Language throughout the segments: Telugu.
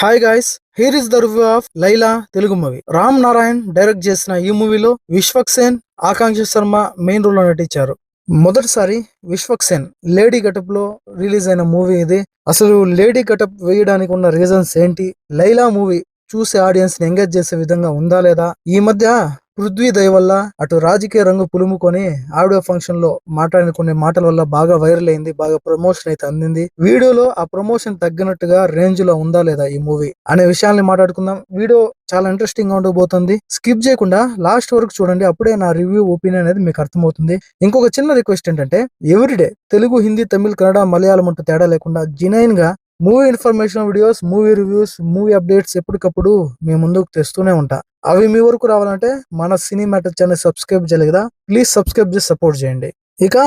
Hi guys, here is the review of Laila Telugu movie. Ram Narayan direct చేసిన ఈ మూవీలో విశ్వక్ సేన్, ఆకాంక్ష శర్మ మెయిన్ రోల్ లో నటించారు. మొదటిసారి విశ్వక్ సేన్ లేడీ గెటప్ లో రిలీజ్ అయిన మూవీ ఇది. అసలు లేడీ గెటప్ వేయడానికి ఉన్న రీజన్స్ ఏంటి, లైలా మూవీ చూసే ఆడియన్స్ ని ఎంగేజ్ చేసే విధంగా ఉందా లేదా? ఈ మధ్య పృథ్వీ దయ వల్ల అటు రాజకీయ రంగు పులుముకొని ఆడియో ఫంక్షన్ లో మాట్లాడిన కొన్ని మాటల వల్ల బాగా వైరల్ అయింది, బాగా ప్రమోషన్ అయితే అందింది. వీడియోలో ఆ ప్రమోషన్ తగ్గినట్టుగా రేంజ్ లో ఉందా లేదా ఈ మూవీ అనే విషయాల్ని మాట్లాడుకుందాం. వీడియో చాలా ఇంట్రెస్టింగ్ గా ఉండబోతుంది. స్కిప్ చేయకుండా లాస్ట్ వరకు చూడండి, అప్పుడే నా రివ్యూ ఒపీనియన్ అనేది మీకు అర్థమవుతుంది. ఇంకొక చిన్న రిక్వెస్ట్ ఏంటంటే, ఎవ్రీడే తెలుగు, హిందీ, తమిళ్, కన్నడ, మలయాళం అంటూ తేడా లేకుండా జెన్యూన్ గా movie information videos, movie reviews, movie updates ఎప్పటికప్పుడు మీ ముందుకు తెస్తూనే ఉంటా. అవి మీ వరకు రావాలంటే మన సినీ మ్యాటర్ ఛానల్ సబ్స్క్రైబ్ చేయాలి కదా, ప్లీజ్ సబ్స్క్రైబ్ చేసి సపోర్ట్ చేయండి. ఇక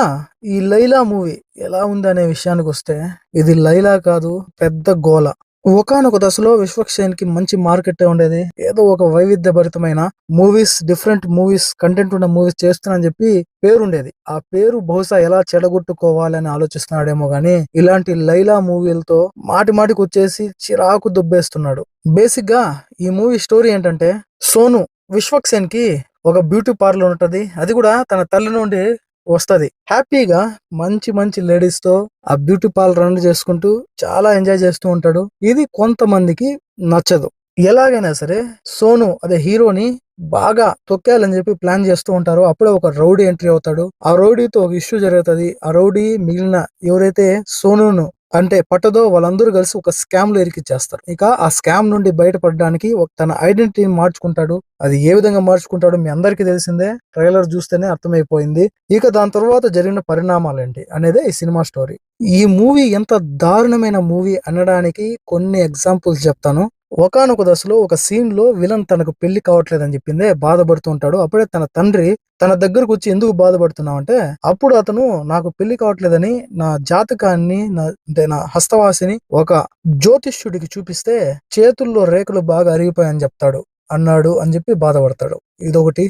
ఈ లైలా మూవీ ఎలా ఉంది అనే విషయానికి వస్తే, ఇది లైలా కాదు, పెద్ద గోల. ఒకానొక దశలో విశ్వక్ సేన్ కి మంచి మార్కెట్ ఉండేది. ఏదో ఒక వైవిధ్యభరితమైన మూవీస్, డిఫరెంట్ మూవీస్, కంటెంట్ ఉన్న మూవీస్ చేస్తున్నా అని చెప్పి పేరుండేది. ఆ పేరు బహుశా ఎలా చెడగొట్టుకోవాలని ఆలోచిస్తున్నాడేమో గానీ, ఇలాంటి లైలా మూవీలతో మాటి మాటికి వచ్చేసి చిరాకు దుబ్బేస్తున్నాడు. బేసిక్ గా ఈ మూవీ స్టోరీ ఏంటంటే, సోను విశ్వక్ సేన్ కి ఒక బ్యూటీ పార్లర్ ఉంటది. అది కూడా తన తల్లి నుండి వస్తది. హ్యాపీగా మంచి మంచి లేడీస్ తో ఆ బ్యూటీ పార్లర్ రన్ చేసుకుంటూ చాలా ఎంజాయ్ చేస్తూ ఉంటాడు. ఇది కొంతమందికి నచ్చదు. ఎలాగైనా సరే సోను అదే హీరోని బాగా తొక్కేయాలని చెప్పి ప్లాన్ చేస్తూ ఉంటారు. అప్పుడే ఒక రౌడీ ఎంట్రీ అవుతాడు. ఆ రౌడీతో ఒక ఇష్యూ జరుగుతుంది. ఆ రౌడీ మిగిలిన ఎవరైతే సోనును అంటే పట్టదో వాళ్ళందరూ కలిసి ఒక స్కామ్ లో ఇరికిచ్చేస్తారు. ఇక ఆ స్కామ్ నుండి బయటపడడానికి తన ఐడెంటిటీని మార్చుకుంటాడు. అది ఏ విధంగా మార్చుకుంటాడో మీ అందరికీ తెలిసిందే, ట్రైలర్ చూస్తేనే అర్థమైపోయింది. ఇక దాని తర్వాత జరిగిన పరిణామాలు ఏంటి అనేదే ఈ సినిమా స్టోరీ. ఈ మూవీ ఎంత దారుణమైన మూవీ అనడానికి కొన్ని ఎగ్జాంపుల్స్ చెప్తాను. ఒకానొక దశలో ఒక సీన్ లో విలన్ తనకు పెళ్లి కావట్లేదని చెప్పిందే బాధపడుతూ ఉంటాడు. అప్పుడే తన తండ్రి తన దగ్గరకు వచ్చి, ఎందుకు బాధపడుతున్నావు అంటే, అప్పుడు అతను నాకు పెళ్లి కావట్లేదని నా జాతకాన్ని, నా హస్తవాసిని ఒక జ్యోతిష్యుడికి చూపిస్తే చేతుల్లో రేఖలు బాగా అరిగిపోయాయని చెప్తాడు అన్నాడు అని చెప్పి బాధపడతాడు. ఇదొకటి.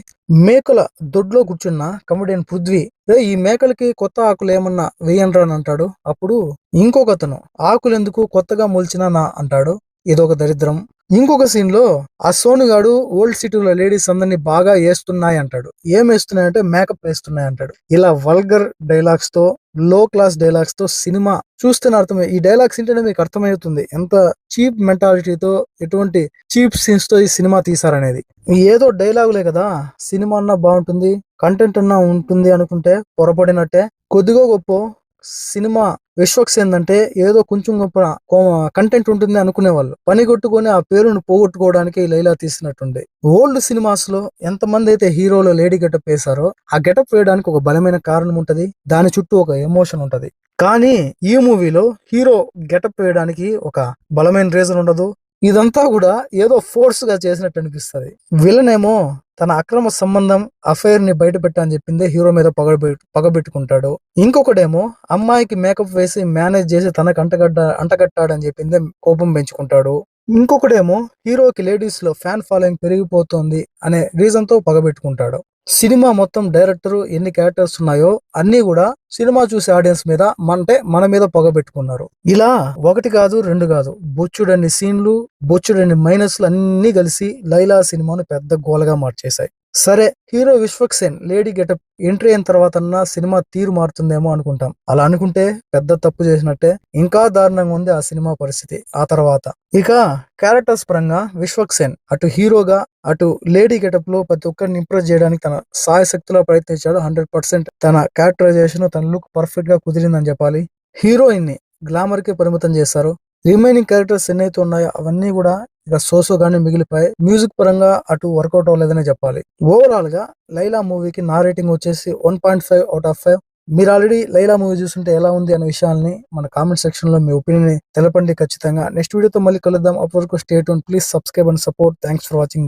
మేకల దొడ్లో కూర్చున్న కమెడియన్ పృథ్వీ, ఈ మేకలకి కొత్త ఆకులు ఏమన్నా వేయండ్రా అని అంటాడు. అప్పుడు ఇంకొకతను, ఆకులు ఎందుకు కొత్తగా మొలిచినా నా అంటాడు. ఇదొక దరిద్రం. ఇంకొక సీన్ లో ఆ సోనుగాడు ఓల్డ్ సిటీలో లేడీస్ అందరినీ బాగా వేస్తున్నాయి అంటాడు. ఏం వేస్తున్నాయంటే మేకప్ వేస్తున్నాయి అంటాడు. ఇలా వల్గర్ డైలాగ్స్ తో, లో క్లాస్ డైలాగ్స్ తో సినిమా చూస్తేనే అర్థమై, ఈ డైలాగ్స్ ఏంటంటే మీకు అర్థమవుతుంది ఎంత చీప్ మెంటాలిటీతో, ఎటువంటి చీప్ సీన్స్ తో ఈ సినిమా తీసారనేది. ఏదో డైలాగులే కదా, సినిమా అన్నా బాగుంటుంది, కంటెంట్ అన్నా ఉంటుంది అనుకుంటే పొరపడినట్టే. కొద్దిగా గొప్ప సినిమా విశ్వక్ సేన్ అంటే ఏదో కొంచెం గొప్ప కంటెంట్ ఉంటుంది అనుకునేవాళ్ళు. పని కొట్టుకొని ఆ పేరును పోగొట్టుకోవడానికి లైలా తీసినట్టుంది. ఓల్డ్ సినిమాస్ లో ఎంతమంది అయితే హీరోలు లేడీ గెటప్ వేశారో, ఆ గెటప్ వేయడానికి ఒక బలమైన కారణం ఉంటది, దాని చుట్టూ ఒక ఎమోషన్ ఉంటది. కానీ ఈ మూవీలో హీరో గెటప్ వేయడానికి ఒక బలమైన రీజన్ ఉండదు. ఇదంతా కూడా ఏదో ఫోర్స్ గా చేసినట్టు అనిపిస్తుంది. విలన్ ఏమో తన అక్రమ సంబంధం, అఫైర్ ని బయట పెట్టని చెప్పిందే హీరో మీద పగబెట్టుకుంటాడు. ఇంకొకడేమో అమ్మాయికి మేకప్ వేసి మేనేజ్ చేసి తనకు అంటగట్టాడని చెప్పిందే కోపం పెంచుకుంటాడు. ఇంకొకడేమో హీరోకి లేడీస్ లో ఫ్యాన్ ఫాలోయింగ్ పెరిగిపోతుంది అనే రీజన్ తో పగబెట్టుకుంటాడు. సినిమా మొత్తం డైరెక్టర్ ఎన్ని క్యారెక్టర్స్ ఉన్నాయో అన్ని కూడా సినిమా చూసే ఆడియన్స్ మీద, మన మీద పొగబెట్టుకున్నారు. ఇలా ఒకటి కాదు, రెండు కాదు, బొచ్చుడన్ని సీన్లు, బొచ్చుడన్ని మైనస్లు అన్ని కలిసి లైలా సినిమాను పెద్ద గోలగా మార్చేశాయి. సరే, hero Vishwak Sen lady getup entry అయిన తర్వాత సినిమా తీరు మారుతుందేమో అనుకుంటాం. అలా అనుకుంటే పెద్ద తప్పు చేసినట్టే. ఇంకా దారుణంగా ఉంది ఆ సినిమా పరిస్థితి ఆ తర్వాత. ఇక క్యారెక్టర్స్ పరంగా విశ్వక్ సేన్ అటు హీరోగా, అటు లేడీ గెటప్ లో ప్రతి ఒక్కరిని ఇంప్రెస్ చేయడానికి తన సాయశక్తిలో ప్రయత్నించాడు. 100% తన క్యారెక్టరైజేషన్, తన లుక్ పర్ఫెక్ట్ గా కుదిరిందని చెప్పాలి. హీరోయిన్ ని గ్లామర్ కి పరిమితం చేశారు. రిమైనింగ్ క్యారెక్టర్స్ ఎన్నైతే ఉన్నాయో అవన్నీ కూడా ఇక సోసోగానే మిగిలిపోయి, మ్యూజిక్ పరంగా అటు వర్కౌట్ అవ్వలేదనే చెప్పాలి. ఓవరాల్ గా లైలా మూవీకి నా రేటింగ్ వచ్చేసి 1.5 అవుట్ ఆఫ్ 5. మీరు ఆల్రెడీ లైలా మూవీ చూస్తుంటే ఎలా ఉంది అనే విషయాల్ని మన కామెంట్ సెక్షన్ లో మీ ఒపీనియన్ తెలపండి ఖచ్చితంగా. నెక్స్ట్ వీడియోతో మళ్ళీ కలుద్దాం. అప్పటివరకు stay tune, please subscribe and support. Thanks for watching.